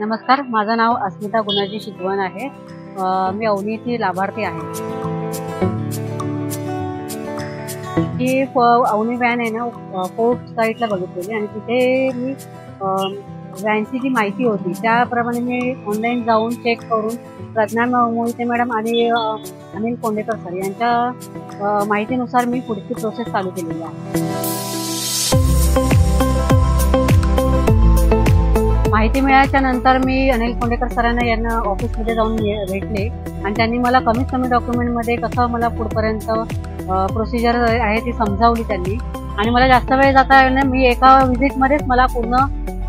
नमस्कार, माझं नाव अस्मिता गुणाजी शिगवण आहे। मी अवनीची लाभार्थी आहे। ही अवनी व्हॅन आहे ना, फोर्ट साईडला बघितलेली आणि तिथे मी व्हॅनची जी माहिती होती त्याप्रमाणे मी ऑनलाईन जाऊन चेक करून प्रज्ञा मोहिते मॅडम आणि अनिल कोंडेकर सर यांच्या माहितीनुसार मी पुढची प्रोसेस चालू केलेली आहे। माहिती मिळाल्याच्या नंतर मी अनिल कोंडेकर सरांना यांना ऑफिसमध्ये जाऊन भेटले आणि त्यांनी मला कमीत कमी डॉक्युमेंटमध्ये कसं मला पुढपर्यंत प्रोसिजर आहे ती समजावली त्यांनी। आणि मला जास्त वेळ जाता येईल, मी एका व्हिजिटमध्येच मला पूर्ण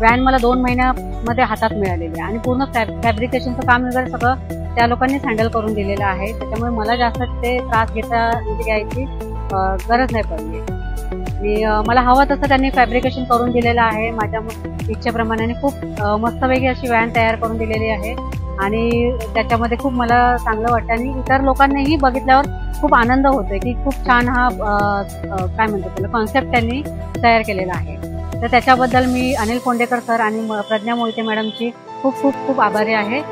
व्हॅन मला 2 महिन्यामध्ये हातात मिळालेली आहे आणि पूर्ण फॅब्रिकेशनचं काम वगैरे सगळं त्या लोकांनीच हँडल करून दिलेलं आहे। त्याच्यामुळे मला जास्त ते त्रास घ्यायची गरज नाही पडली। मला हवं तसं त्यांनी फॅब्रिकेशन करून दिलेलं आहे माझ्या इच्छेप्रमाणे। खूप मस्तपैकी अशी व्हॅन तयार करून दिलेली आहे आणि त्याच्यामध्ये खूप मला चांगलं वाटतं आणि इतर लोकांनीही बघितल्यावर खूप आनंद होतोय की खूप छान हा काय म्हणतात त्याला कॉन्सेप्ट त्यांनी तयार केलेला आहे। तर त्याच्याबद्दल मी अनिल कोंडेकर सर आणि प्रज्ञा मोहिते मॅडमची खूप खूप खूप आभारी आहे।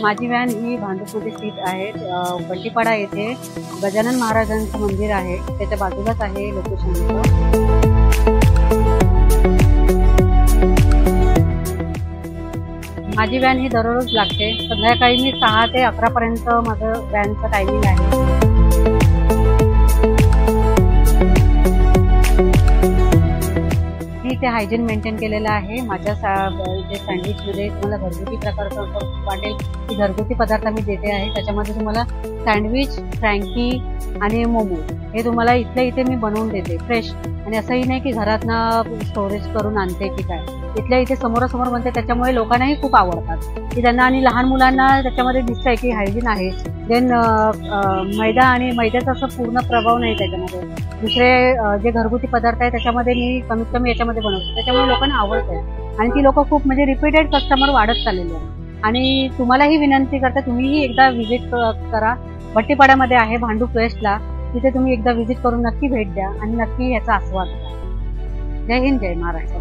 माझी व्हॅन ही भांडूपमध्ये स्थित आहे। बंटीपाडा येथे गजानन महाराजांचं मंदिर आहे, त्याच्या बाजूलाच आहे लोकेशन। माझी व्हॅन ही दररोज लागते। संध्याकाळी मी 6 ते 11 पर्यंत माझं व्हॅनचं टायमिंग आहे। ते हायजीन मेंटेन केलेलं आहे। माझ्या जे सँडविचमध्ये तुम्हाला घरगुती प्रकारचं वाटेल की घरगुती पदार्थ मी देते आहे। त्याच्यामध्ये तुम्हाला सँडविच, फ्रँकी आणि मोमो हे तुम्हाला इथल्या इथे मी बनवून देते फ्रेश। आणि असंही नाही की घरातनं स्टोरेज करून आणते की काय, इथल्या इथे समोरासमोर बनते। त्याच्यामुळे लोकांनाही खूप आवडतात की त्यांना आणि लहान मुलांना त्याच्यामध्ये दिसतंय की हायजीन आहे। देन मैदा आणि मैद्याचा असं पूर्ण प्रभाव नाही त्याच्यामध्ये। दुसरे जे घरगुती पदार्थ आहे त्याच्यामध्ये मी कमीत कमी याच्यामध्ये बनवते, त्याच्यामुळे लोकांना आवडतंय आणि ती लोक खूप म्हणजे रिपीटेड कस्टमर वाढत चाललेले आहे। आणि तुम्हालाही विनंती करते, तुम्हीही एकदा व्हिजिट करा। बट्टीपाड्यामध्ये आहे भांडूप वेस्टला, तिथे तुम्ही एकदा व्हिजिट करून नक्की भेट द्या आणि नक्की याचा आस्वाद घ्या। जय हिंद, जय महाराष्ट्र।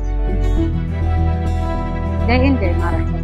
जय हिंद, जय महाराष्ट्र।